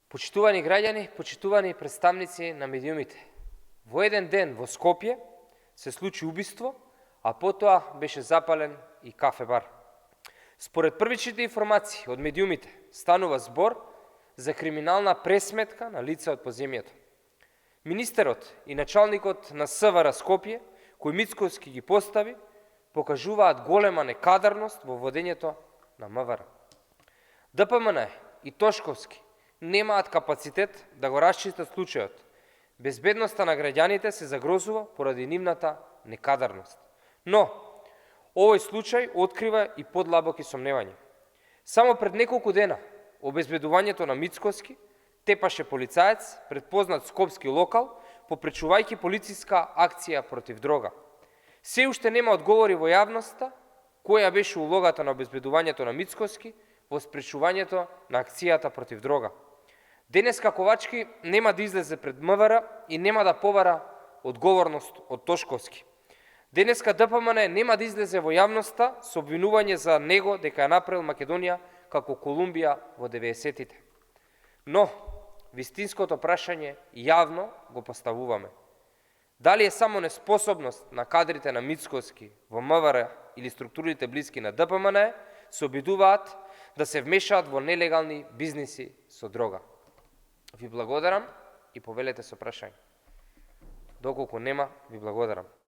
Почитувани граѓани, почитувани представници на медиумите. Во еден ден во Скопје се случи убиство, а потоа беше запален и кафе-бар. Според првичните информации од медиумите станува збор за криминална пресметка на лица од поземјето. Министерот и началникот на СВР Скопје, кој Мицкоски ги постави, покажуваат голема некадарност во водењето на МВР. ДПМН и Тошковски немаат капацитет да го расчистат случајот. Безбедноста на граѓаните се загрозува поради нивната некадарност. Но, овој случај открива и подлабоки сомневања. Само пред неколку дена, обезбедувањето на Мицкоски тепаше полицаец пред познат скопски локал, попречувајќи полициска акција против дрога. Се уште нема одговори во јавноста која беше улогата на обезбедувањето на Мицкоски во спречувањето на акцијата против дрога. Денеска Ковачки нема да излезе пред МВР и нема да побара одговорност од Тошковски. Денеска ДПМН нема да излезе во јавноста со обвинување за него дека ја направил Македонија како Колумбија во 90-тите. Но, вистинското прашање јавно го поставуваме. Дали е само неспособност на кадрите на Мицкоски во МВР или структурите блиски на ДПМН се обидуваат да се вмешаат во нелегални бизниси со дрога? Ви благодарам и повелете со прашање. Доколку нема, ви благодарам.